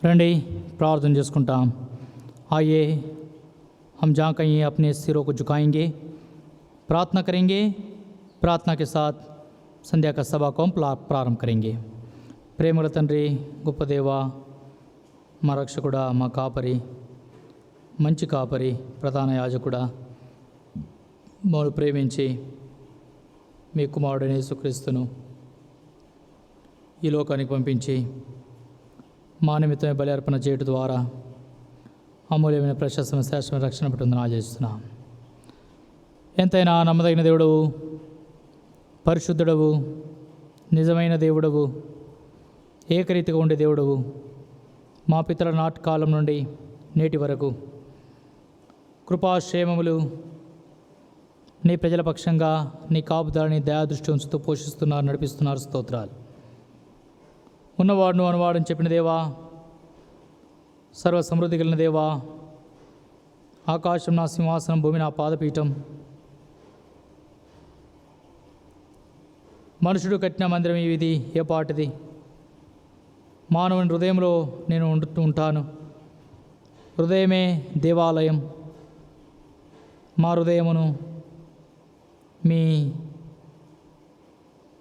रंडी प्रार्थना చేసుకుంటాం। आइए हम जहाँ कहीं अपने सिरों को झुकाएंगे, प्रार्थना करेंगे। प्रार्थना के साथ संध्या का सभा को हम प्रारंभ करेंगे। ప్రేమల తండ్రి, గొప్ప దేవా, మా రక్షకుడా, మా కాపరి, మంచి కాపరి, ప్రధాన యాజకుడా, మమ్మల్ని ప్రేమించి మీ కుమారుడైన యేసుక్రీస్తును ఈ లోకానికి పంపించి మా నిమిత్తమే బలి అర్పణ చేయడం ద్వారా అమూల్యమైన ప్రశస్తమైన శ్రేష్టమైన రక్షణ పట్టిందని ఆచరిస్తున్నాం। ఎంతైనా నమ్మదగిన దేవుడవు, పరిశుద్ధుడవు, నిజమైన దేవుడవు, ఏకరీతిగా ఉండే దేవుడవు, మా పితరుల నాటి కాలం నుండి నేటి వరకు కృపాక్షేమములు నీ ప్రజల పక్షంగా నీ కాపుదారిని దయాదృష్టి ఉంచుతూ పోషిస్తున్నారు, నడిపిస్తున్నారు। స్తోత్రాలు। ఉన్నవాడును అనువాడని చెప్పిన దేవా, సర్వ సమృద్ధి కలిగిన దేవా, ఆకాశం నా సింహాసనం, భూమి నా పాదపీఠం, మనుషుడు కట్టిన మందిరం ఇది ఏ పాటిది? మానవుని హృదయంలో నేను ఉంటాను। హృదయమే దేవాలయం। మా హృదయమును మీ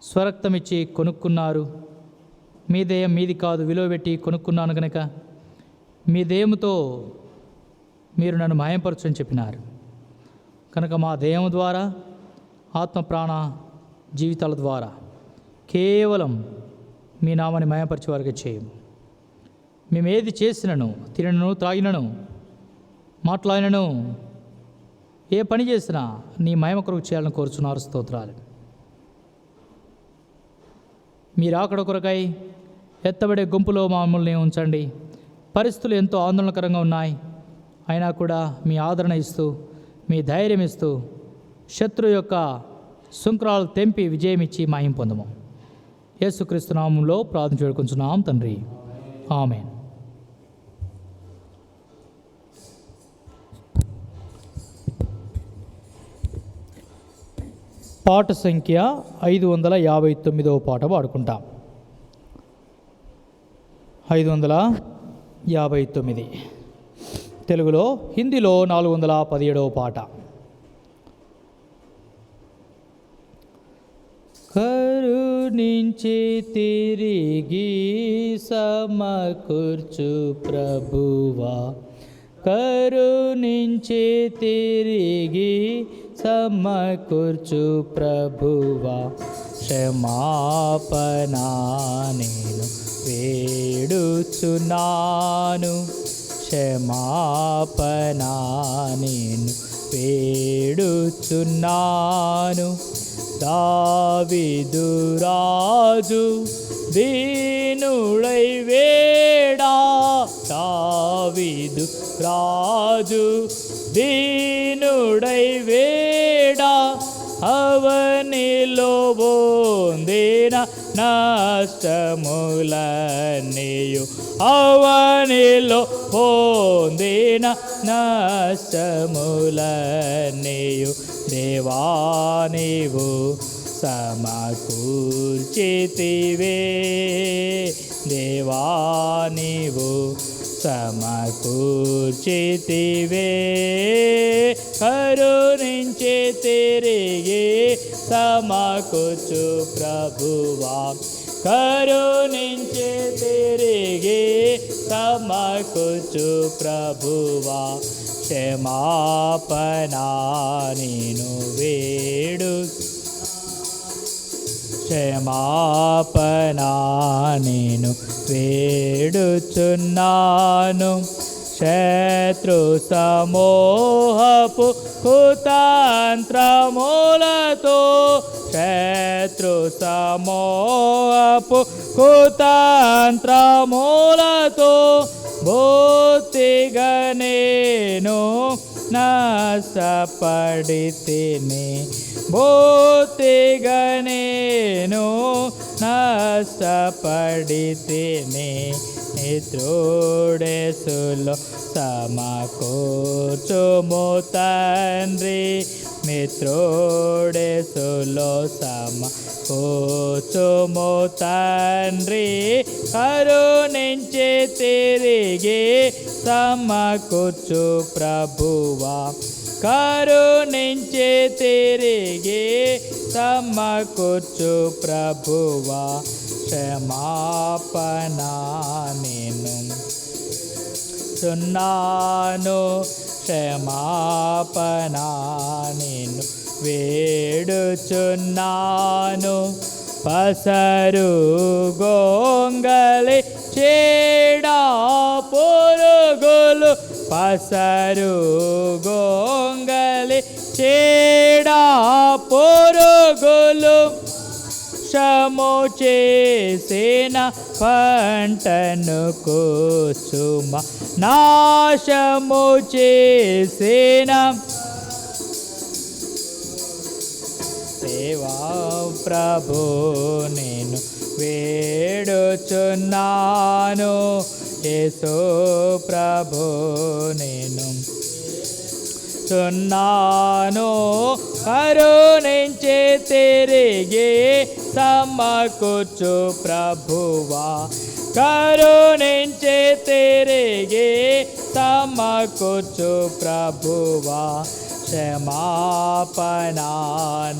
స్వరక్తమిచ్చి కొనుక్కున్నారు। మీ దేయం మీది కాదు, విలువ పెట్టి కొనుక్కున్నాను కనుక మీ దేయముతో మీరు నన్ను మాయంపరచని చెప్పినారు కనుక మా దేయము ద్వారా, ఆత్మ ప్రాణ జీవితాల ద్వారా కేవలం మీ నామాన్ని మాయపరిచే వారికి చేయము। మేము ఏది చేసినను, తినను, త్రాగినను, మాట్లాడినను, ఏ పని చేసినా నీ మహిమ కొరకు చేయాలని కోరుచున్నారు। స్తోత్రాలు। మీరు అక్కడ కొరకై ఎత్తబడే గుంపులో మమ్మల్ని ఉంచండి। పరిస్థితులు ఎంతో ఆందోళనకరంగా ఉన్నాయి, అయినా కూడా మీ ఆదరణ ఇస్తూ, మీ ధైర్యం ఇస్తూ, శత్రు యొక్క శృంఖలాలు తెంపి విజయం ఇచ్చి మహిమ పొందము। యేసుక్రీస్తు నామములో ప్రార్థన వేడుకొంచున్నాం తండ్రి, ఆమేన్। పాట సంఖ్య 559వ పాట పాడుకుంటాం। 559 తెలుగులో, హిందీలో 417వ పాట। కరుణించి తిరిగి సమకూర్చు ప్రభువా, కరుణించి తిరిగి సమకూర్చు ప్రభువా, క్షమాపణ నేను వేడుచున్నాను, క్షమాపణ నేను వేడుచున్నాను। దావీదు రాజు దీనుడై వేడా, దావీదు రాజు దీనుడై వేడా, అవనిలో బొందిన నష్టములన్నీయు, అవనిలో పొందిన నష్టములన్నీయు, దేవా నీవు సమకూర్చితివే, దేవా నీవు సమకూర్చితివే, కరుణించి తిరిగి సమకూర్చు ప్రభువా, కరుణించి తిరిగి సమకూర్చు ప్రభువా, క్షమాపణ నేను వేడు, క్షమాపణ నేను వేడుచున్నాను। శత్రు సమూహపు కుతంత్రములతో, శత్రు సమూహపు కుతంత్రములతో బొత్తిగా నేను నష్టపడితిని, బొత్తిగా నేను నష్టపడితిని, నిత్రుడేసులో సమకూర్చుము తండ్రి, మిత్రుడేసులో సమకూర్చుము తండ్రి, కరుణించి తిరిగి సమకూర్చు ప్రభువా, కరుణించి తిరిగి సమకూర్చు ప్రభువా, క్షమాపణ నేను చున్నాను, క్షమాపణ నేను వేడుచున్నాను. పసరు గోంగలి చేడా పురుగులు, పసరు గోంగలి చేడా పురుగులు, క్షము చేసిన పంటను కూర్చుమ, నాశము చేసిన దేవా ప్రభు నేను వేడుచున్నాను. యేసు ప్రభు నేను చున్నాను, కరుణించి తిరిగి సమకూర్చు ప్రభువా, కరుణించి తిరిగి సమకూర్చు ప్రభువా, క్షమాపణ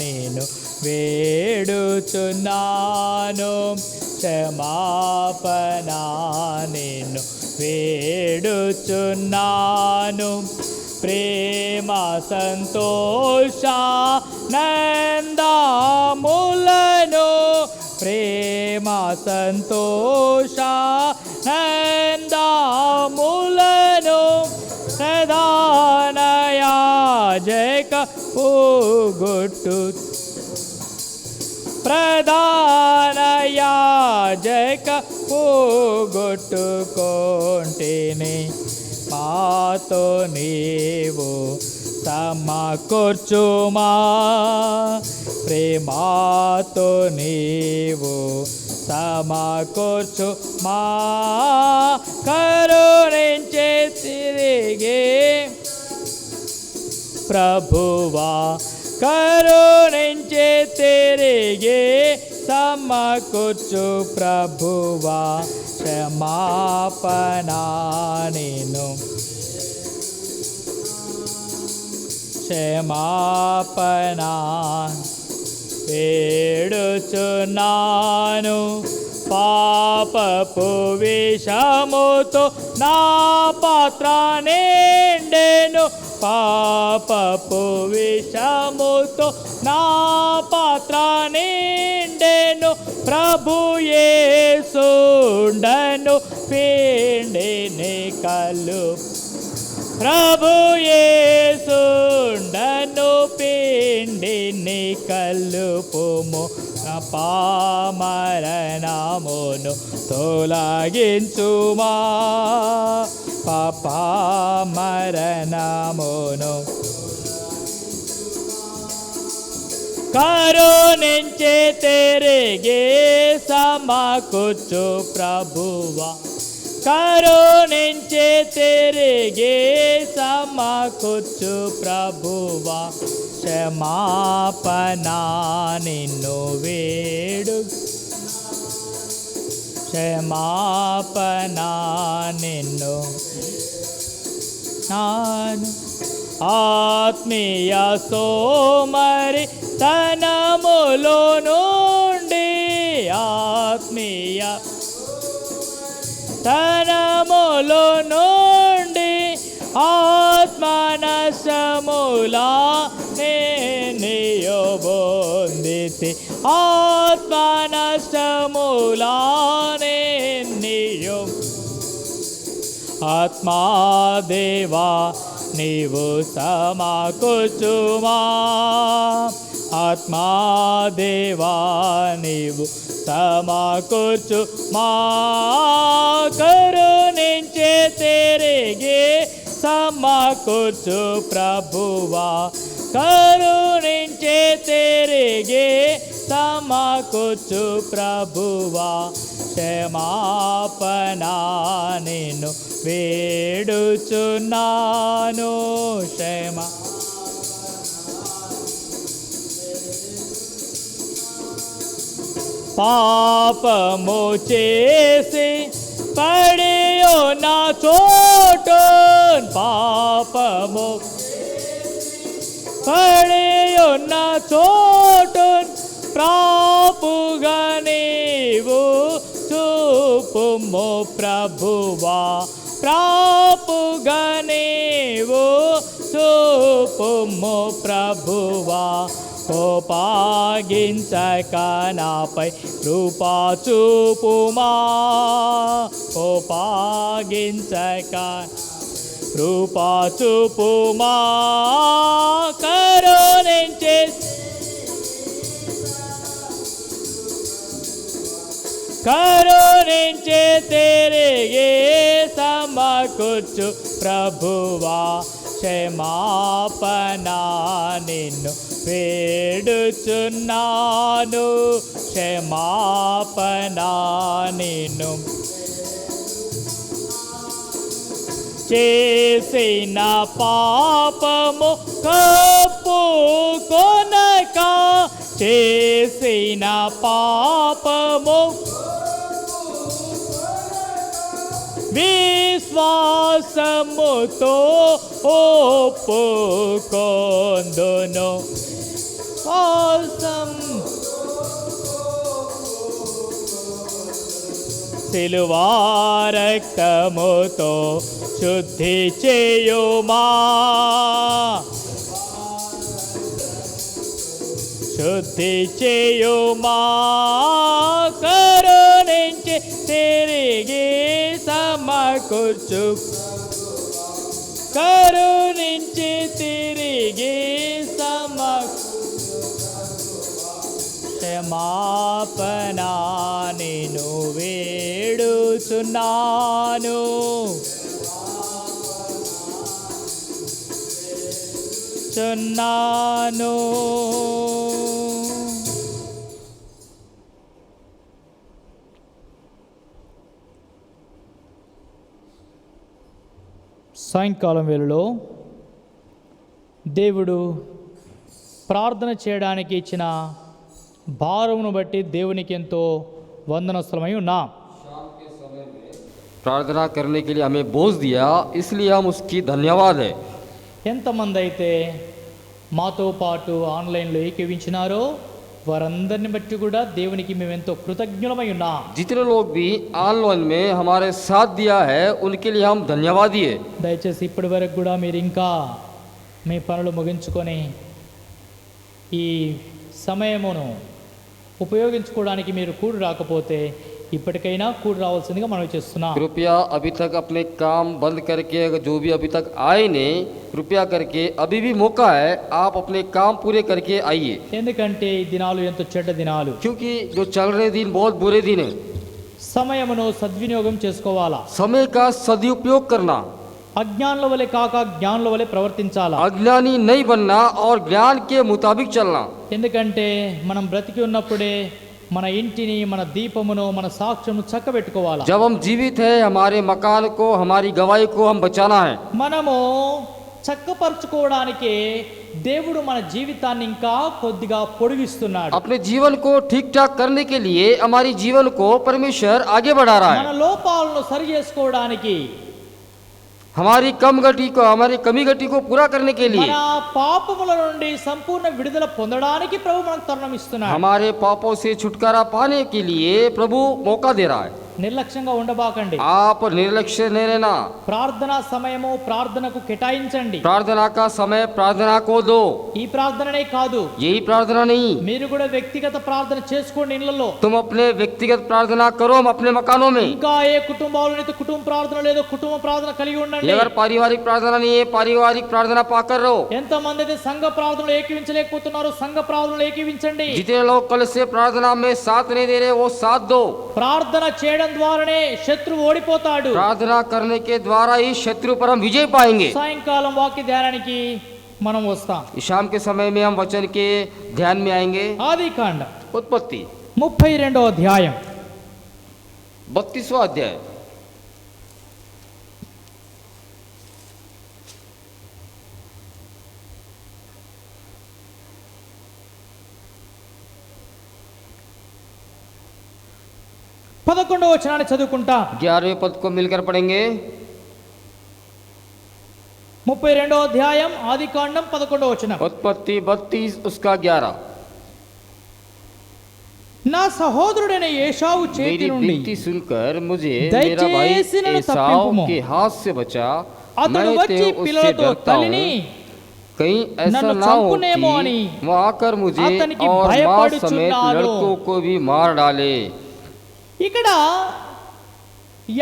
నేను వేడుచున్నాను, క్షమాపణ నేను వేడుచున్నాను. ప్రేమ సంతోష నందములను, ప్రేమ సంతోష నందములను, ప్రధాన యాజక పోగొట్టు, ప్రధాన యాజక పోగొట్టుకొంటిని, మాతో నీవు సమకూర్చుమా, ప్రేమాతో నీవు సమకూర్చుమా, కరుణించి తిరిగి ప్రభువా, కరుణించి తిరిగి సమకూర్చు ప్రభువా, క్షమాపణ నేను క్షమాపణ వేడుచున్నాను. పాపపు విషముతో నా పాత్ర నిండెను, పాపపు విషముతో నా పాత్ర నిండెను, ప్రభు యేసుండను పిండిని కలు, ప్రభు యేసుండను పిండిని కలుపుము, పామరణమును తొలగించుమా, పాపమరణమును కరుణించి తిరిగి సమకూర్చు ప్రభువా, కరుణించి తిరిగి సమకూర్చు ప్రభువా, క్షమాపణ నిన్ను వేడు, క్షమాపణ నిన్ను నాను, ఆత్మీయ సోమరి తనములో నుండి, ఆత్మీయ తనములో నుండి, ఆత్మనశములా నేనియో బొందితి, ఆత్మనశములా నేనియో, ఆత్మాదేవా నీవు సమకూర్చుమా, ఆత్మాదేవా నీవు సమకూర్చుమా, కరుణించి తిరిగి సమకూర్చు ప్రభువా, కరుణించి తిరిగి సమకూర్చు ప్రభువా, క్షమాపణ నిన్ను వేడుచున్నాను, క్షమ పాపము చేసి పడి ఉన్న చోటు పాపము పడి ఉన్న చోటు ప్రాపుగా నీవు చూపుము ప్రభువా, ప్రాపుగా నీవు చూపుము ప్రభువా. కోపాగించక నాపై కృపా చూపుమా, కోపాగించక కృపా చూపుమా. కరుణించి కరుణించి తిరిగి సమకూర్చు ప్రభువా. క్షమాపణ నిన్ను వేడుచున్నాను, క్షమాపణ నిన్ను చేసిన పాపము కప్పుకొనక, చేసిన పాపము విశ్వాసముతో ఒప్పుకొందును. సిలువా రక్తముతో శుద్ధి చేయుమా, శుద్ధి చేయుమా. కరుణించి తిరిగి సమకూర్చు, కరుణించి తిరిగి క్షమాపణ నేను వేడుచున్నాను. చున్నాను. సాయంకాలం వేళలో దేవుడు ప్రార్థన చేయడానికి ఇచ్చిన భారమును బట్టి దేవునికి ఎంతో వందనస్తులమై ఉన్నాం. प्रार्थना करने के लिए हमें बोझ दिया, इसलिए हम उसकी धन्यवाद है. ఎంతమంది అయితే మాతో పాటు ఆన్లైన్లో ఏకీవించినారో వారందరిని బట్టి కూడా దేవునికి మేము ఎంతో కృతజ్ఞులమై ఉన్నాం. जितने लोग भी ऑनलाइन में हमारे साथ दिया है उनके लिए हम धन्यवादी है. దయచేసి ఇప్పటి వరకు కూడా మీరు ఇంకా మీ పనులు ముగించుకొని ఈ సమయమును ఉపయోగించుకోవడానికి మీరు కూడి రాకపోతే ఇప్పటికైనా కూడి రావాల్సిందిగా మనం చేస్తున్నాం. कृपया अभी तक अपने काम बंद करके, अगर जो भी अभी तक आए नहीं, कृपया करके अभी भी मौका है, आप अपने काम पूरे करके आइए. ఎందుకంటే ఈ దినాలు ఎంతో చెడ్డ దినాలు. क्योंकि जो चल रहे दिन बहुत बुरे दिन है. సమయమును సద్వినియోగం చేసుకోవాలా, समय का सदुपयोग करना, అజ్ఞానుల వలె కాక జ్ఞానుల వలె ప్రవర్తించాలా. अज्ञानी नहीं बनना और ज्ञान के मुताबिक चलना. ఎందుకంటే మనం బ్రతికి ఉన్నప్పుడే మన ఇంటిని, మన దీపమును, మన సాక్ష్యము చక్కబెట్టుకోవాలా. जब हम जीवित है, हमारे मकान को, हमारी गवाही को हम बचाना है. మనము చక్కపరచుకోవడానికి దేవుడు మన జీవితాన్ని ఇంకా కొద్దిగా పొడిగిస్తున్నాడు. अपने जीवन को ठीक ठाक करने के लिए हमारी जीवन को परमेश्वर आगे बढ़ा रहा మన है. లోపాలను సరి చేసుకోవడానికి, हमारी कम गति को, हमारी कमी गति को पूरा करने के लिए, మన పాపముల నుండి సంపూర్ణ విడుదల పొందడానికి ప్రభు మనకు తరుణం ఇస్తున్నాడు. हमारे पापों से छुटकारा पाने के लिए प्रभु मौका दे रहा है. నిర్లక్ష్యంగా ఉండబాకండి. आप निर्लक्ष्य नहीं रहना. ప్రార్థనా సమయము ప్రార్థనకు కేటాయించండి. प्रार्थना का समय प्रार्थना को दो. ఈ ప్రార్థననే కాదు, यही प्रार्थना नहीं, మీరు కూడా వ్యక్తిగత ప్రార్థన చేసుకోండి ఇళ్లలో. तुम अपने व्यक्तिगत प्रार्थना करो अपने मकानों में. ఇంకా ఏ కుటుంబాల్లో అయితే కుటుంబ ప్రార్థన లేదో కుటుంబ ప్రార్థన కలిగి ఉండండి. अगर पारिवारिक प्रार्थना नहीं है, पारिवारिक प्रार्थना पाकर रहो. ఎంతమంది అయితే సంఘ ప్రార్థనలు ఏకీవించలేకపోతున్నారో సంఘ ప్రార్థనలు ఏకీవించండి. जितने लोग कल से प्रार्थना में साथ नहीं दे रहे, वो साथ दो. ప్రార్థన చేయడం ద్వారానే శత్రువు ఓడిపోతాడు. प्रार्थना करने के द्वारा ही शत्रु पर हम विजय पाएंगे. సాయంకాలం వాక్య ధ్యానానికి మనం వస్తాం. शाम के समय में हम वचन के ध्यान में आएंगे. ఆదికాండ उत्पत्ति 32వ అధ్యాయం 32वां अध्याय. వచనాన్ని చదువుకుంటా. 11वें पद को मिलकर पढ़ेंगे. 32వ అధ్యాయం ఆదికాండం 11వ వచనం. उत्पत्ति 32 उसका 11. నా సహోదరుడైన ఏశావు చేతి मेरी నుండి विनती सुनकर मुझे దయచేసి मेरा भाई నన్ను एसाव తప్పింపుము. के हाथ से बचा. అతడు मैं వచ్చి तो उससे పిల్లలతో डरता తల్లిని हूँ कहीं ऐसा నన్ను ना हो చంపునేమో कि అని वो आकर मुझे అతనికి और माँ భయపడుచున్నాను. समेत लड़कों को भी मार डाले. ఇక్కడ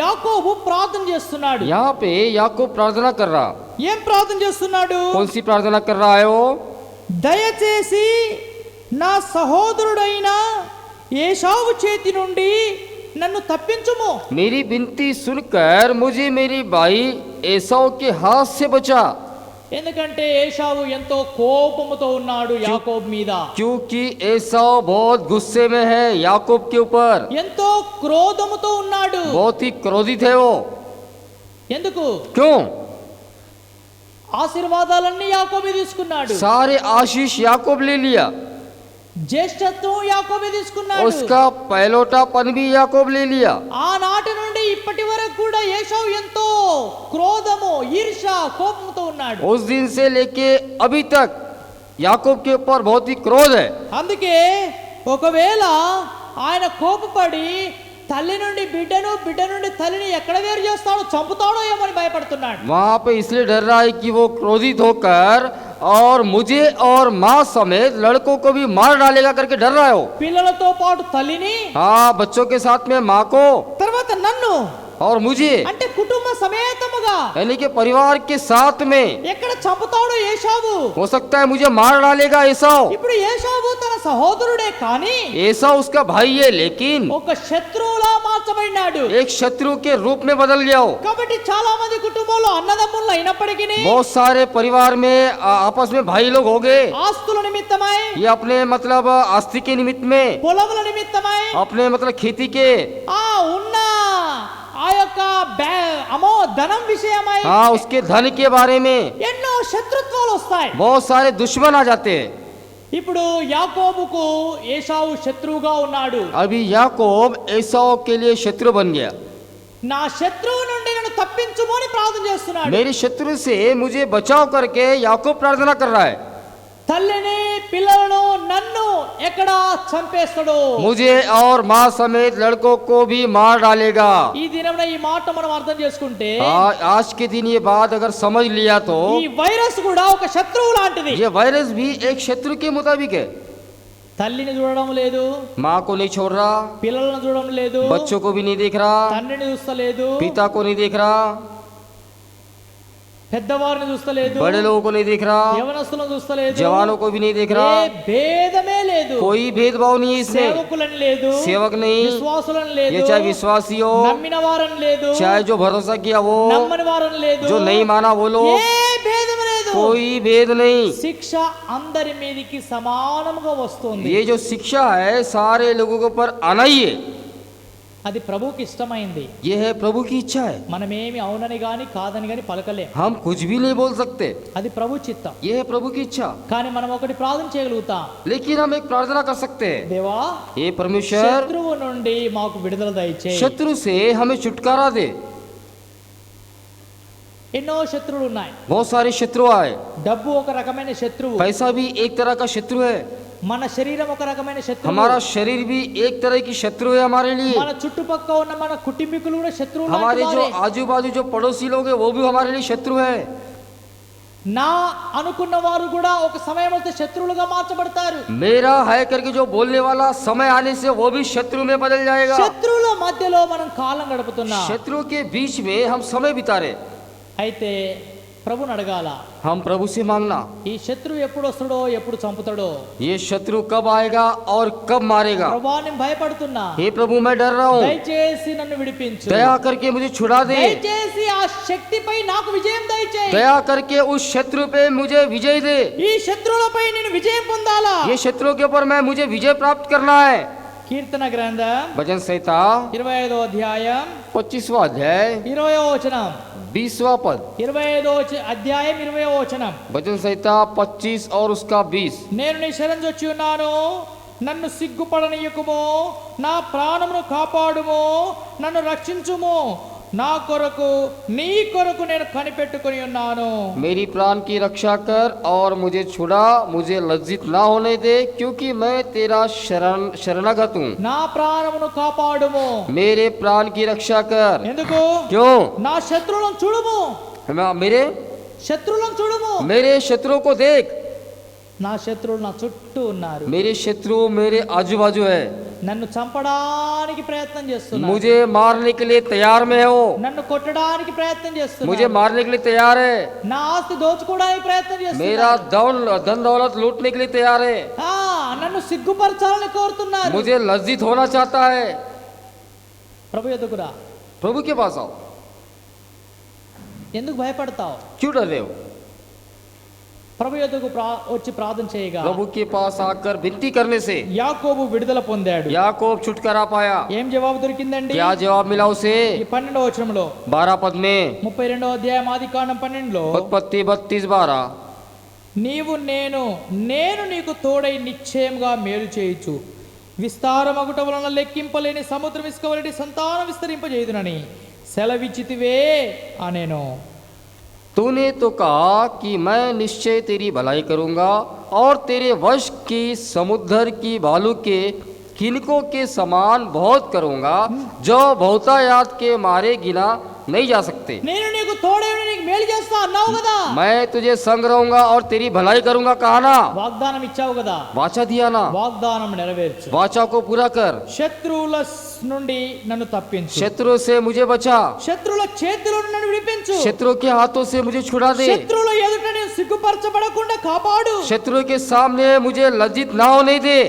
యాకోబు ప్రార్థన చేస్తున్నాడు. यहाँ पे याकूब प्रार्थना कर रहा. ఏం ప్రార్థన చేస్తున్నాడు? कौन सी प्रार्थना कर रहा है वो? దయచేసి నా సహోదరుడైన ఏశావు చేతి నుండి నన్ను తప్పించుము. मेरी विनती सुनकर मुझे मेरी भाई एसाव के हाथ से बचा. ఎందుకంటే ఏశావు ఎంతో కోపముతో ఉన్నాడు యాకోబు మీద. क्योंकि एसाव बहुत गुस्से में है याकूब के ऊपर. ఎంతో క్రోధముతో ఉన్నాడు. बहुत ही क्रोधित है वो. ఎందుకు? क्यों? ఆశీర్వాదాలన్నీ యాకోబే తీసుకున్నాడు. सारे आशीष याकूब ले लिया. జ్యేష్ఠత్వం యాకోబే తీసుకున్నాడు. उसका पहलोटापन भी याकूब ले लिया. ఆనాటి నుండి ఇప్పటి వరకు కూడా ఏశావు ఎంతో క్రోధము, ఈర్ష్య, కోపంతో ఉన్నాడు. उस दिन से लेके अभी तक याकूब के ऊपर बहुत ही क्रोध है. అందుకే ఒకవేళ ఆయన కోపపడి తల్లి నుండి బిడ్డను, బిడ్డ నుండి తల్లిని ఎక్కడ వేరు చేస్తాడో, చంపుతాడో ఏమో అని భయపడుతున్నాడు. वहां पे इसलिए डर रहा है कि वो क्रोधित होकर और मुझे और माँ समेत लड़कों को भी मार डालेगा करके डर रहा है वो. పిల్లలతో పాటు తల్లిని, हाँ, बच्चों के साथ में माँ को తర్వాత నన్ను, और मुझे, అంటే కుటుంబ సమేతముగా यानी कि परिवार के साथ में ఎక్కడ చంపుతాడో ఏశావు. हो सकता है मुझे मार डालेगा एसाव. ఇప్పుడు ఏశావు తన సహోదరుడే కానీ एसाव उसका भाई है लेकिन ఒక శత్రువులా మార్చబడినాడు. एक शत्रु के रूप में बदल गया हो. కాబట్టి చాలా మంది కుటుంబాల్లో అన్నదమ్ములు అయినప్పటికీ बहुत सारे परिवार में आपस में भाई लोग हो गए. ఆస్తుల నిమిత్తమై, ये अपने मतलब आस्ति के निमित्त में, పొలముల నిమిత్తమై, अपने मतलब खेती के, ఆ ఉన్న ఆ యొక్క అమో ధనం విషయమై हाँ, उसके धन के बारे में ఎన్నో శత్రుత్వాలు వస్తాయి. बहुत सारे दुश्मन आ जाते हैं. ఇప్పుడు యాకోబుకు ఏశావు శత్రువుగా ఉన్నాడు. अभी याकूब एसाव के लिए शत्रु बन गया. నా శత్రువు నుండి నన్ను తప్పించుము అని ప్రార్థన చేస్తున్నాడు. मेरे शत्रु से मुझे बचाव करके याकूब प्रार्थना कर रहा है. తల్లిని, పిల్లలను, నన్ను ఎక్కడ చంపేస్తాడు. मुझे और माँ समेत लड़कों को भी मार डालेगा. ఈ దినమున ఈ మాట మనం అర్థం చేసుకుంటే आज के दिन ये बात अगर समझ लिया तो ఈ వైరస్ కూడా ఒక శత్రువు లాంటిది. ये वायरस भी एक शत्रु के मुताबिक है. తల్లిని చూడడం లేదు, माँ को नहीं छोड़ रहा, పిల్లలను చూడడం లేదు, बच्चों को भी नहीं देख रहा, తండ్రిని చూస్తలేదు, पिता को नहीं देख रहा, పెద్దవారిని చూస్తలేదు, बड़े लोगों को नहीं देख रहा, యవనస్తులను చూస్తలేదు, जवानों को भी नहीं देख ఏ रहा. భేదమే లేదు. कोई भेदभाव नहीं है इसमें. సేవకులని లేదు, सेवक नहीं, విశ్వాసులను లేదు, ये चाहे विश्वासी हो, నమ్మిన వారని లేదు, चाहे जो भरोसा किया वो, నమ్మని వారని లేదు, जो नहीं माना वो लोग, ఏ భేదం లేదు. कोई भेद नहीं. శిక్ష అందరి మీదకి సమానముగా వస్తుంది. ये जो शिक्षा है सारे लोगों के ऊपर आना ही है. అది ప్రభువుకి ఇష్టమైంది. ये है प्रभु की इच्छा है. మనమేమి అవునని గాని కాదని గాని పలకలే. हम कुछ भी नहीं बोल सकते. అది ప్రభు చిత్తం. ये है प्रभु की इच्छा. కానీ మనం ఒకటి ప్రార్థన చేయగలుగుతాం. लेकिन हम एक प्रार्थना कर सकते हैं. దేవా, ये परमेश्वर శత్రువు నుండి మాకు విడుదల దయచేయి. शत्रु से हमें छुटकारा दे. ఎన్నో శత్రువులు ఉన్నాయి. बहुत सारे शत्रु आए. డబ్బు ఒక రకమైన శత్రువు, पैसा भी एक तरह का शत्रु है. మన శరీరం ఒక రకమైన శత్రువు, हमारा शरीर भी एक तरह की शत्रु है हमारे लिए. మన చుట్టుపక్క ఉన్న మన కుటుంబీకులు కూడా శత్రువులు. हमारे जो आजू बाजू जो पड़ोसी लोग हैं वो भी हमारे लिए शत्रु है. నా అనుకున్న వారు కూడా ఒక సమయం వస్తే శత్రువులుగా మార్చబడతారు. मेरा है करके जो बोलने वाला समय आने से वो भी शत्रु में बदल जाएगा. శత్రువుల మధ్యలో మనం కాలం గడుపుతున్నాం. शत्रुओं के बीच में हम समय बिता रहे. అయితే ప్రభుని అడగాల, हम प्रभु से मांगना, ఈ శత్రువు ఎప్పుడు వస్తాడో, ఎప్పుడు చంపుతాడో. ये शत्रु कब आएगा और कब मारेगा. ప్రభువా, నేను భయపడుతున్నా, हे प्रभु मैं डर रहा हूँ, దయచేసి నన్ను విడిపించు. दया करके मुझे छुड़ा दे. దయచేసి ఆ శక్తిపై నాకు విజయం దయచేయి. दया करके उस शत्रु पे मुझे विजय दे. ఈ శత్రువులపై నేను విజయం పొందాలా. ये शत्रुओं के ऊपर मैं मुझे विजय प्राप्त करना है. కీర్తన గ్రంథం भजन संहिता 25వ అధ్యాయం 25वां अध्याय 20వ వచనం. 20वां पद. 25వ అధ్యాయం 20వ వచనం. भजन संहिता 25 और उसका 20. నేను నీ శరణు వచ్చి ఉన్నాను, నన్ను సిగ్గుపడనీయకుము, నా ప్రాణమును కాపాడుము, నన్ను రక్షించుము, నా కొరకు నీ కొరకు నేను కనిపెట్టుకొని ఉన్నాను. मेरी प्राण की रक्षा कर और मुझे छुड़ा, मुझे लज्जित ना होने दे, क्योंकि मैं तेरा शरणागत हूँ. నా ప్రాణమును కాపాడుము. मेरे प्राण की रक्षा कर. ఎందుకు? क्यों? నా శత్రువులను చూడుము. मेरे శత్రువులను చూడుము. मेरे शत्रुओं को देख. నా శత్రువులు నా చుట్టూ ఉన్నారు. मेरे शत्रु मेरे आजू बाजू है. నన్ను చంపడానికి ప్రయత్నం చేస్తున్నారు. मुझे मारने के लिए तैयार में हो. నన్ను కొట్టడానికి ప్రయత్నం చేస్తున్నారు. मुझे मारने के लिए तैयार है. నా ఆస్తి దోచుకోవడానికి ప్రయత్నం मेरा చేస్తున్నారు. धन दौलत लूटने के लिए तैयार है. నన్ను సిగ్గుపరచాలని కోరుతున్నారు. मुझे लज्जित होना चाहता है. ప్రభు యొద్దకు రా. प्रभु के पास आओ. ఎందుకు భయపడతావు? क्यों डर रहे हो? ప్రభు యొద్దకు వచ్చి ప్రార్థన చేయగా प्रभु के पास आकर विनती करने से యాకోబు విడుదల పొందాడు. याकूब छुटकारा पाया. ఏం జవాబు దొరికిందండి? क्या जवाब मिला उसे? ఈ 12వ వచనంలో 12 पद में 32వ అధ్యాయం ఆదికాండం 12లో उत्पत्ति 32:12 నీవు నేను నీకు తోడై నిశ్చయముగా మేలు చేయుచు, విస్తారమగుట వలన లెక్కింపలేని సముద్రం ఇసుక వలె సంతానం విస్తరింపజేయుదునని సెలవిచ్చితివే అనేను. तूने तो कहा कि मैं निश्चय तेरी भलाई करूंगा और तेरे वश की समुद्र की बालू के किनकों के समान बहुत करूंगा, जो बहुतायात के मारे गिना नहीं जा सकते. నేను నీకు తోడై ఉండి నీకు మేలు చేస్తా అన్నావు కదా. मैं तुझे संग रहूंगा और तेरी भलाई करूंगा. कहा ना? వాగ్దానం ఇచ్చావు కదా. वाचा दिया ना? వాగ్దానం నెరవేర్చు. वाचा को पूरा कर. శత్రువుల నుండి నన్ను తప్పించు. शत्रु से मुझे बचा. శత్రువుల చేతిలో నుండి నన్ను విడిపించు. शत्रु के हाथों से मुझे छुड़ा दे. శత్రువుల ఎదుట నేను సిగ్గుపరచబడకుండా కాపాడు. शत्रु के सामने मुझे लज्जित ना होने दे.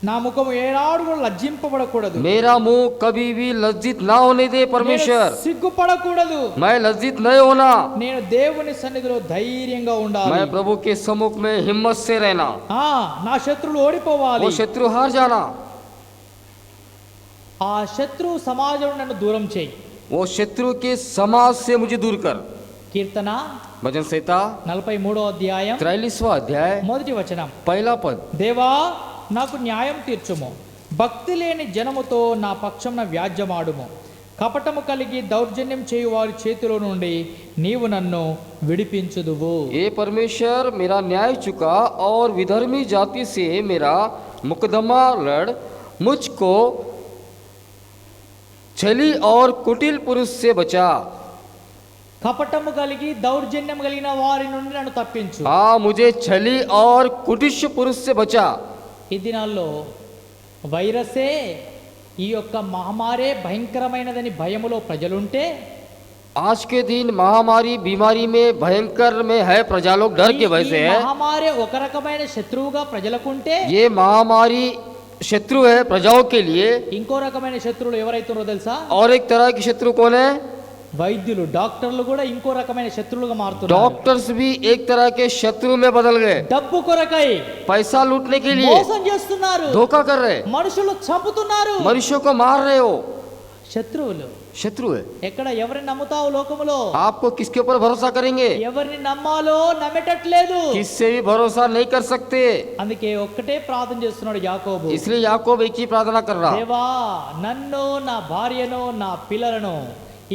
నా ముఖము ఏనాడు కూడా లజ్జింపబడకూడదు. मेरा मुंह कभी भी लज्जित ना होने दे परमेश्वर. నేను సిగ్గుపడకూడదు. मैं लज्जित नहीं होना. నేను దేవుని సన్నిధిలో ధైర్యంగా ఉండాలి. मैं प्रभु के सम्मुख में हिम्मत से रहना. నా శత్రువులు ఓడిపోవాలి. वो शत्रु हार जाना. ఆ శత్రువు సమాజం నన్ను దూరం చేయి. वो शत्रु के समाज से मुझे दूर कर. కీర్తన भजन संहिता 43వ అధ్యాయం 43वां अध्याय మొదటి వచనం. पहला पद. దేవా నాకు న్యాయం తీర్చుము, భక్తి లేని జనముతో నా పక్షమున వ్యాజ్యమాడుము, కపటము కలిగి దౌర్జన్యం చేయు వారి చేతిలో నుండి నీవు నన్ను విడిపించుదువు. हे परमेश्वर, मेरा न्याय चुका और विधर्मी जाति से मेरा मुकदमा लड़, मुझको छली और कुटिल पुरुष से बचा. కపటము కలిగి దౌర్జన్యం కలిగిన వారి నుండి నన్ను తప్పించు. हाँ, मुझे छली और कुटिश पुरुष से बचा. ఈ దినాల్లో వైరసే ఈ యొక్క మహమ్మారే భయంకరమైనదని భయములో ప్రజలుంటే, आज के दिन महामारी बीमारी में भयंकर में है, प्रजा लोग डर के वजह से है. మహమ్మారే ఒక రకమైన శత్రువుగా ప్రజలకుంటే, ये महामारी शत्रु है प्रजाओं के लिए. ఇంకో రకమైన శత్రువులు ఎవరైతున్నారో తెలుసా? और एक तरह की शत्रु कौन है? వైద్యులు, డాక్టర్లు కూడా ఇంకో రకమైన శత్రువులుగా మారుతున్నారు. डॉक्टर्स भी एक तरह के शत्रु में बदल गए. డబ్బు కొరకై पैसा लूटने के लिए మోసం చేస్తున్నారు, धोखा कर रहे. మనుషులు చంపుతున్నారు. मनुष्यों को मार रहे हो. శత్రువులు शत्रु है. ఎక్కడ? ఎవరిని నమ్ముతావు లోకములో? आपको किसके ऊपर भरोसा करेंगे? ఎవరిని నమ్మాలో నమ్మేటట్లేదు. किससे भी भरोसा नहीं कर सकते. అందుకే ఒక్కటే ప్రార్థన చేస్తున్నాడు యాకోబు. इसलिए याकूब एक ही प्रार्थना कर रहा. దేవా నన్ను, నా భార్యను, నా పిల్లలను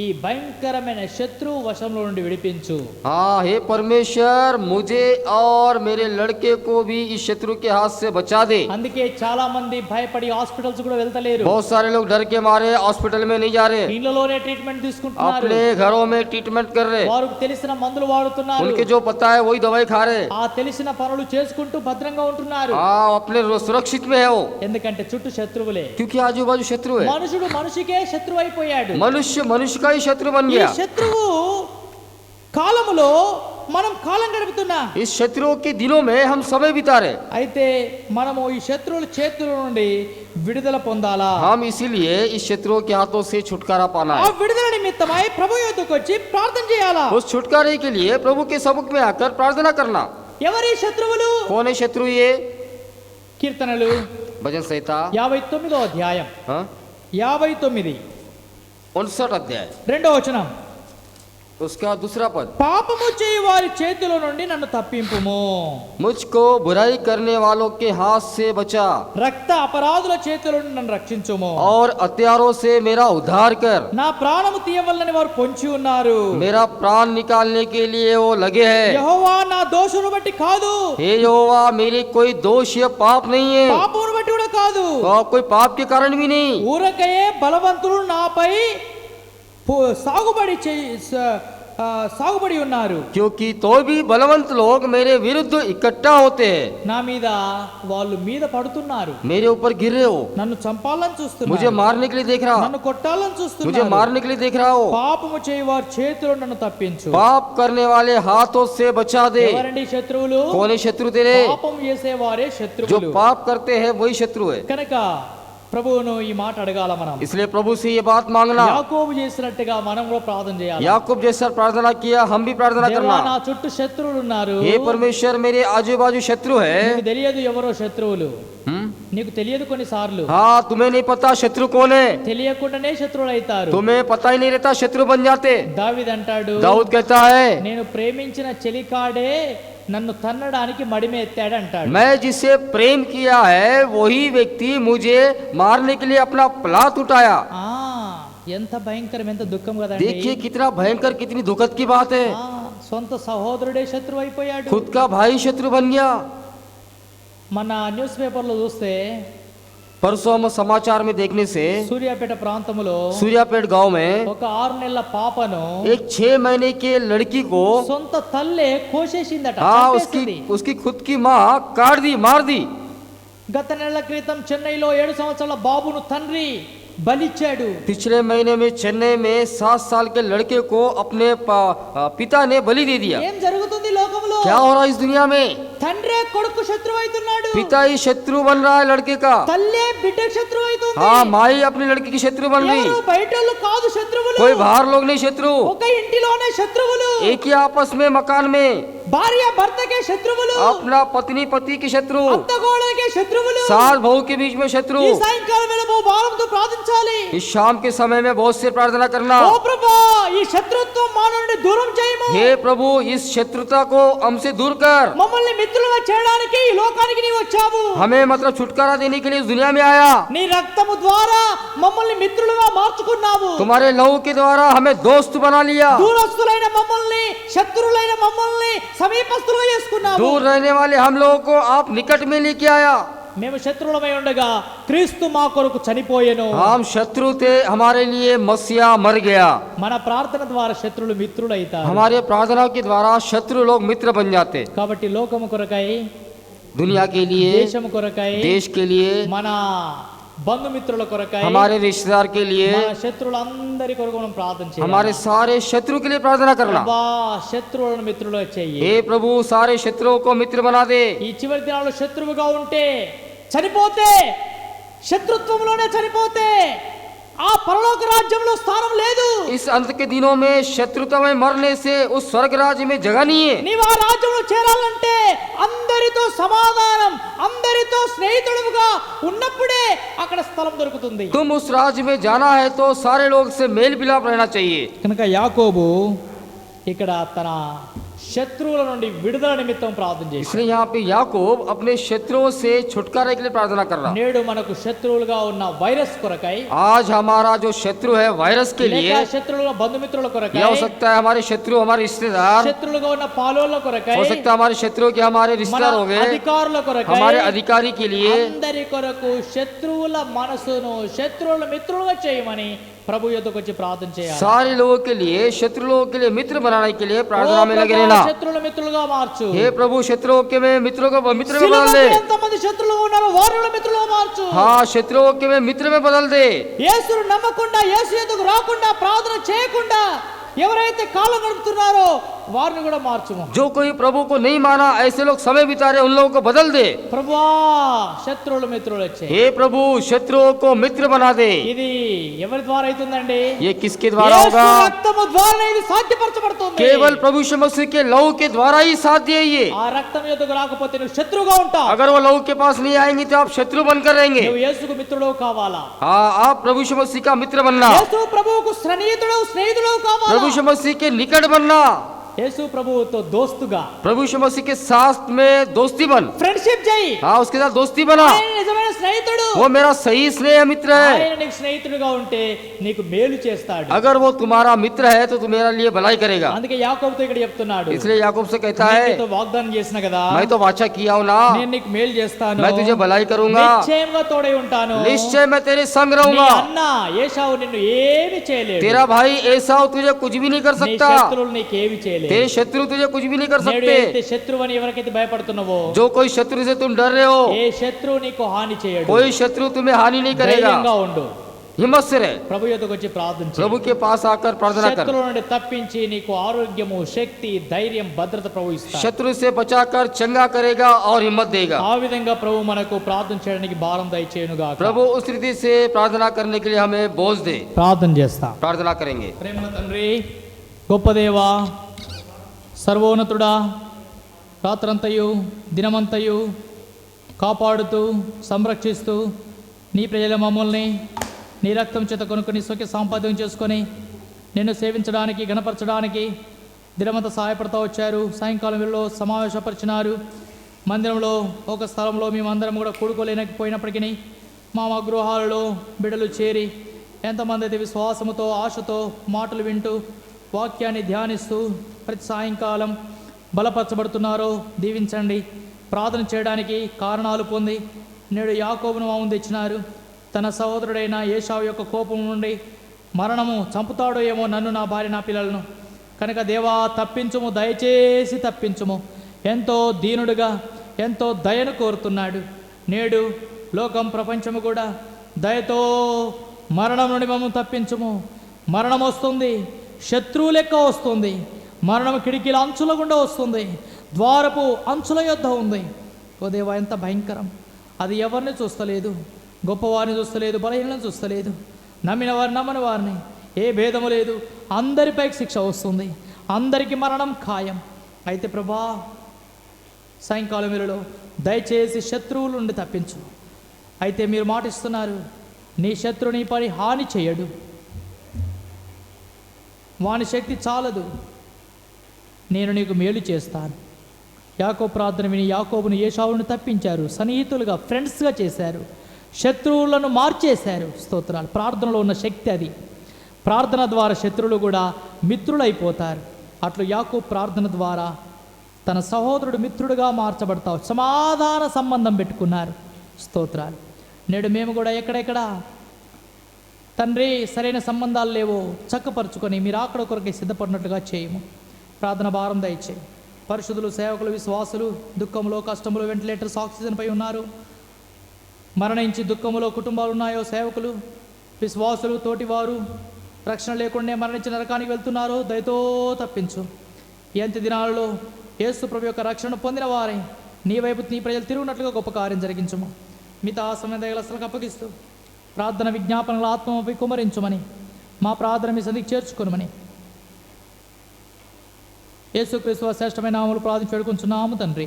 ఈ భయంకరమైన శత్రు వశంలో నుండి విడిపించు. हाँ, हे परमेश्वर, मुझे और मेरे लड़के को भी इस शत्रु के हाथ से बचा दे. అందుకే చాలా మంది భయపడి హాస్పిటల్స్ కూడా వెళ్తలేరు. बहुत सारे लोग डर के मारे हॉस्पिटल में नहीं जा रहे. ఇళ్లలోనే ట్రీట్మెంట్ తీసుకుంటున్నారు. अपने घरों में ट्रीटमेंट कर रहे. వారికి తెలిసిన మందులు వాడుతున్నారు. उनके जो पता है वही दवाई खा रहे. ఆ తెలిసిన పనులు చేసుకుంటూ భద్రంగా ఉంటున్నారు. हाँ, अपने सुरक्षित में है वो, ఎందుకంటే చుట్టూ శత్రువులే. क्योंकि आजू बाजू शत्रु है. మనుషుడు మనిషికే శత్రువు అయిపోయాడు. मनुष्य का ही शत्रु बन ఈ गया. శత్రువు కాలములో మనం కాలం గడుపుతున్నా. इस शत्रुओं के दिनों में हम समय बिता रहे. అయితే మనము ఈ శత్రువుల చేతుల నుండి విడుదల పొందాలా? हम इसीलिए इस शत्रुओं के हाथों से छुटकारा पाना ఆ है. విడుదల నిమిత్తమై ప్రభు యొద్దకు వచ్చి ప్రార్థన చేయాలా? उस छुटकारे के लिए प्रभु के सम्मुख में आकर प्रार्थना करना. ఎవరి శత్రువులు? कौन है शत्रु? ये కీర్తనలు भजन संहिता 59వ అధ్యాయం 59 59 अध्याय 2వ వచనం. उसका दूसरा पद, పాపము చేయు వారి చేతిలో నుండి నన్ను తప్పింపుము. मुझको बुराई करने वालों के हाथ से बचा రక్త అపరాధుల చేతిలో నుండి నన్ను రక్షించుము. और हत्यारों से मेरा उद्धार कर। నా ప్రాణము తీయవలనని వారు పొంచి ఉన్నారు. मेरा प्राण निकालने के लिए वो लगे हैं। యెహోవా నా దోషును బట్టి కాదు, हे यहोवा, मेरी कोई दोष या पाप नहीं है పాపమును బట్టి కూడా కాదు, और कोई पाप के कारण भी नहीं, ఊరకయే బలవంతులు నాపై సాగుబడి ఉన్నారు. क्योंकि तो भी बलवंत लोग मेरे विरुद्ध इकट्ठा होते हैं। నా మీద వాళ్ళు మీద పడుతున్నారు, मेरे ऊपर गिर रहे हो, నన్ను చంపాలని చూస్తున్నారు, मुझे मारने के लिए देख रहा, నన్ను కొట్టాలని मुझे చూస్తున్నారు. मारने के लिए देख रहा हो। పాపము చేయి వారి చేతిలో నన్ను తప్పించు. पाप करने वाले हाथों से बचा दे। ఎవరండి శత్రువులు? कौन है शत्रु तेरे? పాపం చేసే వారే जो శత్రువులు. पाप करते हैं वही शत्रु है। కనుక ప్రభువును ఈ మాట అడగాల మనం. इसलिए प्रभु से ये बात मांगना, యాకోబు చేసినట్టుగా మనం కూడా ప్రార్థన చేయాలి. याकूब जैसा प्रार्थना किया हम भी प्रार्थना దేవా, करना। నా చుట్టూ శత్రువులు ఉన్నారు, हे परमेश्वर, मेरे आजू बाजू शत्रु है। నీకు తెలియదు ఎవరో శత్రువులు, నీకు తెలియదు కొన్నిసార్లు, हाँ, तुम्हें नहीं पता शत्रु कौन है, తెలియకుండానే శత్రువులు అవుతారు. तुम्हें पता ही नहीं रहता शत्रु बन जाते। దావీదు అంటాడు, दाऊद कहता है, నేను ప్రేమించిన చెలికాడే నన్ను తన్నడానికి మడిమే ఎత్తాడు అంటాడు. मैं जिसे प्रेम किया है वही व्यक्ति मुझे मारने के लिए अपना पलात उठाया। ఆ ఎంత భయంకరం, ఎంత దుఃఖం కదండి. देखिए कितना भयंकर, कितनी दुखद की बात है। ఆ, సొంత సహోదరుడే శత్రువు అయిపోయాడు. खुद का भाई शत्रु बन गया। మన న్యూస్ పేపర్లో చూస్తే परसों हम समाचार में देखने से సూర్యాపేట ప్రాంతంలో सूर्यापेट गांव में ఒక 6 నెలల పాపను एक 6 महीने के लड़की को, సొంత తల్లే కోసేసిందట, हाँ, చంపేసింది. उसकी खुद की माँ काट दी, मार दी। గత నెల క్రితం చెన్నైలో 7 సంవత్సరాల బాబును తండ్రి బలిచ్చాడు. पिछले महीने में चेन्नई में 7 साल के लड़के को अपने पिता ने बलि दे दिया। ఏం జరుగుతుంది లోకంలో? क्या हो रहा है इस दुनिया में? తండ్రే కొడుకు శత్రువు అవుతున్నాడు, पिता ही शत्रु बन रहा है लड़के का। తల్లే బిడ్డ శత్రువు అవుతుంది. हाँ, माँ ही अपनी लड़की की शत्रु बन रही। ఎవరు బయటోళ్ళు కాదు శత్రువులు, कोई बाहर लोग नहीं शत्रु, ఒక ఇంటిలోనే శత్రువులు. एक ही आपस में मकान में భార్య భర్తకే శత్రువులు, अपना पत्नी पति की शत्रु, అత్తగోడకే శత్రువులు. सास बहू के बीच में शत्रु। ఈ సాయంకాలం వేళ బహు భారంతో ప్రార్థించాలి. इस शाम के समय में बहुत से प्रार्थना करना, ఓ ప్రభా, ఈ శత్రుత్వం మా నుండి దూరం చేయము. हे प्रभु, इस शत्रुता को हमसे दूर कर। మమ్మల్ని మిత్రులుగా చేయడానికి ఈ లోకానికి నీవు వచ్చావు. हमें मतलब छुटकारा देने के लिए इस दुनिया में आया। నీ రక్తము ద్వారా మమ్మల్ని మిత్రులుగా మార్చుకున్నావు. तुम्हारे लहू के द्वारा हमें दोस्त बना लिया। దూరస్తులైన మమ్మల్ని, శత్రువులైన మమ్మల్ని సమీపస్తులుగా చేసుకున్నావు. दूर रहने वाले हम लोगों को आप निकट में लेके आया। మేము శత్రువులమై ఉండగా క్రీస్తు మా కొరకు చనిపోయెను. हम शत्रु थे, हमारे लिए मसीहा मर गया। మన ప్రార్థన ద్వారా శత్రువులు మిత్రులు అవుతారు. हमारे प्रार्थना के द्वारा शत्रु लोग मित्र बन जाते। కాబట్టి లోకము కొరకై, दुनिया के लिए, దేశము కొరకై, देश के लिए, మన బంధుమిత్రుల కొరకై, हमारे रिश्तेदार के लिए, మన శత్రువులందరి కొరకు మనం ప్రార్థన చేయాలి. हमारे सारे शत्रु के लिए प्रार्थना करना। ప్రభా, శత్రువులను మిత్రులుగా చెయ్యి. हे प्रभु, सारे शत्रुओं को मित्र बना दे। ఈ చివరి దినాల్లో శత్రువుగా ఉంటే, చనిపోతే, శత్రుత్వంలోనే చనిపోతే ఆ పరలోక రాజ్యంలో స్థానం లేదు. इस अंत के दिनों में शत्रुता में मरने से उस स्वर्ग राज्य में जगह नहीं है। నీవు ఆ రాజ్యంలో చేరాలంటే అందరితో సమాధానం, అందరితో స్నేహితుడుగా ఉన్నప్పుడే అక్కడ స్థలం దొరుకుతుంది. तुम उस राज्य में जाना है तो सारे लोग से मेल मिलाप रहना चाहिए। కనుక యాకోబు ఇక్కడ తన శత్రువుల నుండి విడుదల నిమిత్తం ప్రార్థన చేశాడు. इसलिए यहाँ पे याकूब अपने शत्रुओं से छुटकारे के लिए प्रार्थना कर रहा। నేడు మనకు శత్రువులుగా ఉన్న వైరస్ కొరకై, आज हमारा जो शत्रु है वायरस के लिए, లేక శత్రువులుగా బంధుమిత్రుల కొరకై, यह हो सकता है हमारे शत्रु हमारे रिश्तेदार, శత్రువులుగా ఉన్న పాలోళ్ళ కొరకై, हो सकता है हमारे शत्रु के हमारे మన रिश्तेदार हो गए, అధికారుల కొరకై, हमारे अधिकारी के लिए, అందరి కొరకు శత్రువుల మనసును శత్రువుల మిత్రులుగా చేయమని ప్రభు యొద్దకు వచ్చి ప్రార్థన చేయాలి. सारे लोगों के लिए, शत्रु लोगों के लिए मित्र बनाने के लिए ఓ प्रार्थना में लगे ప్రభా, रहना। శత్రువుల మిత్రులుగా మార్చు. हे प्रभु, शत्रुओं के में मित्रों को मित्र में శిలువ बदल మీద दे। ఎంతమంది శత్రువులు ఉన్నారో వారిని మిత్రులుగా మార్చు. हाँ, शत्रुओं के में मित्र में बदल दे। యేసును నమ్మకుండా, యేసు యొద్దకు రాకుండా, ప్రార్థన చేయకుండా ఎవరైతే కాలం గడుపుతున్నారో వారిని కూడా మార్చుము. जो कोई प्रभु को नहीं माना, ऐसे लोग समय बिता रहे, उन लोगों को बदल दे। ప్రభువా శత్రువులు మిత్రులు వచ్చాయి. हे प्रभु, शत्रुओं को मित्र बना दे। ఇది ఎవరి ద్వారా అవుతుందండి? ये किसके द्वारा యేసు होगा? రక్తము ద్వారా ఇది సాధ్యపరచబడుతుంది. केवल प्रभु यीशु मसीह के लहू के द्वारा ही साध्य है ये। ఆ రక్తం యొద్దకు రాకపోతే నువ్వు శత్రువుగా ఉంటావు. अगर वो लहू के पास नहीं आएंगे तो आप शत्रु बनकर रहेंगे। నువ్వు యేసుకు మిత్రుడు కావాలా? हाँ, आप प्रभु यीशु मसीह का मित्र बनना, యేసు ప్రభువుకు స్నేహితుడు కావాలా? प्रभु यीशु मसीह के निकट बनना, యేసు ప్రభువుతో దోస్తుగా प्रभु यीशु मसीह के साथ में दोस्ती बन। ఫ్రెండ్షిప్ చేయి. हाँ, उसके साथ दोस्ती बना। ఆయన నిజమైన స్నేహితుడు. वो मेरा सही स्नेह मित्र है। ఆయన నీకు స్నేహితుడుగా ఉంటే నీకు మేలు చేస్తాడు. अगर वो तुम्हारा मित्र है तो तुम्हारे लिए भलाई करेगा। అందుకే యాకోబుతో ఇక్కడ చెప్తున్నాడు, इसलिए याकूब से कहता నేను है, నీతో వాగ్దానం చేసిన కదా, मैं तो वाचा किया हूं ना, నేను నీకు మేలు చేస్తాను, मैं तुझे भलाई करूंगा, నిశ్చయంగా తోడై ఉంటాను. निश्चय मैं तेरे संग నీ रहूंगा। అన్న ఏశావు నిన్ను ఏమి చేయలేడు. तेरा भाई एसाव तुझे कुछ भी नहीं कर నీ सकता, శత్రువులు నీకేమి చేయలేరు. तेरे शत्रु तुझे कुछ भी नहीं कर నేడు सकते। అయితే శత్రువు అని ఎవరికైతే భయపడుతున్నావో जो कोई शत्रु से तुम डर रहे हो, ఏ శత్రువు నీకు హాని చేయడు. कोई शत्रु तुम्हें हानि नहीं ధైర్యంగా करेगा। ఉండు. हिम्मत से रहे, ప్రభు యొద్దకు వచ్చి ప్రార్థన చేయి. प्रभु के पास आकर प्रार्थना कर। శత్రువుల నుండి తప్పించి నీకు ఆరోగ్యము, శక్తి, ధైర్యం, భద్రత ప్రభు ఇస్తాడు. शत्रु से बचाकर चंगा करेगा और हिम्मत देगा। ఆ విధంగా ప్రభు మనకు ప్రార్థన చేయడానికి భారం దయచేయునుగాక. प्रभु उस रीति से प्रार्थना करने के लिए हमें बोझ दे। ప్రార్థన చేస్తాం. प्रार्थना करेंगे। ప్రేమ తండ్రి, గొప్ప దేవా, సర్వోన్నతుడా, రాత్రంతయు దినమంతయు కాపాడుతూ సంరక్షిస్తూ నీ ప్రజల మమ్మల్ని నీ రక్తం చేత కొనుక్కొని స్వకీయ సాంపాద్యం చేసుకొని నిన్ను సేవించడానికి, గణపరచడానికి దినమంతా సహాయపడుతూ వచ్చారు. సాయంకాలం వేళలో సమావేశపరిచినారు. మందిరంలో ఒక స్థలంలో మేమందరం కూడా కూడుకోలేకపోయినప్పటికీ మా గృహాలలో బిడ్డలు చేరి ఎంతమంది అయితే విశ్వాసముతో, ఆశతో మాటలు వింటూ వాక్యాన్ని ధ్యానిస్తూ ప్రతి సాయంకాలం బలపరచబడుతున్నారో దీవించండి. ప్రార్థన చేయడానికి కారణాలు పొంది నేడు యాకోబును మా ముందు ఇచ్చినారు. తన సహోదరుడైన ఏశావు యొక్క కోపం నుండి మరణము చంపుతాడో ఏమో నన్ను, నా భార్య, నా పిల్లలను. కనుక దేవా తప్పించుము, దయచేసి తప్పించుము. ఎంతో దీనుడుగా ఎంతో దయను కోరుతున్నాడు. నేడు లోకం, ప్రపంచము కూడా దయతో మరణం నుండి మమ్మల్ని తప్పించుము. మరణం వస్తుంది, శత్రువు లెక్క వస్తుంది. మరణం కిటికీల అంచుల గుండా వస్తుంది, ద్వారపు అంచుల యొద్ద ఉంది. ఓ దేవా, ఎంత భయంకరం! అది ఎవరిని చూస్తలేదు, గొప్పవారిని చూస్తలేదు, బలహీనలను చూస్తలేదు, నమ్మిన వారిని, నమ్మని వారిని, ఏ భేదము లేదు. అందరిపైకి శిక్ష వస్తుంది, అందరికీ మరణం ఖాయం. అయితే ప్రభా, సాయంకాలం వేళలో దయచేసి శత్రువుల నుండి తప్పించు. అయితే మీరు మాటిస్తున్నారు, నీ శత్రుని పని హాని చేయడు, వాని శక్తి చాలదు, నేను నీకు మేలు చేస్తాను. యాకోబు ప్రార్థన విని యాకోబును ఏశావును తప్పించారు, సన్నిహితులుగా, ఫ్రెండ్స్గా చేశారు, శత్రువులను మార్చేశారు. స్తోత్రాలు. ప్రార్థనలో ఉన్న శక్తి అది. ప్రార్థన ద్వారా శత్రువులు కూడా మిత్రులైపోతారు. అట్లు యాకోబు ప్రార్థన ద్వారా తన సహోదరుడు మిత్రుడుగా మార్చబడతావు. సమాధాన సంబంధం పెట్టుకున్నారు. స్తోత్రాలు. నేడు మేము కూడా ఎక్కడెక్కడ తండ్రి సరైన సంబంధాలు లేవో చక్కపరుచుకొని మీరు అక్కడ కొరకే సిద్ధపడినట్లుగా చేయము. ప్రార్థన భారం దయచేయి. పరిశుద్ధులు, సేవకులు, విశ్వాసులు దుఃఖంలో, కష్టంలో, వెంటిలేటర్స్, ఆక్సిజన్పై ఉన్నారు. మరణించి దుఃఖంలో కుటుంబాలు ఉన్నాయో సేవకులు, విశ్వాసులు, తోటివారు రక్షణ లేకుండా మరణించి నరకానికి వెళ్తున్నారో దయతో తప్పించు. ఈ అంత్య దినాలలో యేసు ప్రభు యొక్క రక్షణ పొందిన వారే నీ వైపు నీ ప్రజలు తిరుగునట్లుగా గొప్ప కార్యం జరిగించము. మిగతా సమయం దయగలసలకు అప్పగిస్తూ ప్రార్థన విజ్ఞాపనల ఆత్మపై కుమరించుమని, మా ప్రార్థన మీ సంధికి చేర్చుకొనమని యేసుక్రీస్తు శ్రేష్టమైన నామములో ప్రార్థించి వేడుకొంచున్నాము తండ్రి.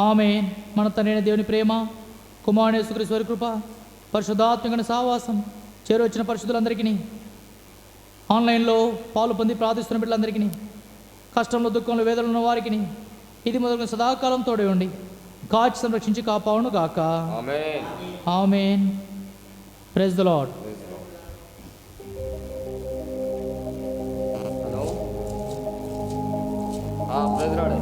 ఆమేన్. మన తండ్రి దేవుని ప్రేమ, కుమారుని యేసుక్రీస్తు వారి కృప, పరిశుద్ధాత్మక సహవాసం, చేరొచ్చిన పరిశుద్ధులందరికీ, ఆన్లైన్లో పాలు పొంది ప్రార్థిస్తున్న బిడ్డలందరికీ, కష్టంలో, దుఃఖంలో, వేదనలో ఉన్న వారికి ఇది మొదలుగా సదాకాలం తోడే ఉండి కాచి సంరక్షించి కాపాడును గాక. ఆమేన్. ఆమేన్. Praise the lord. हेलो, हाँ प्रेज लॉर्ड है।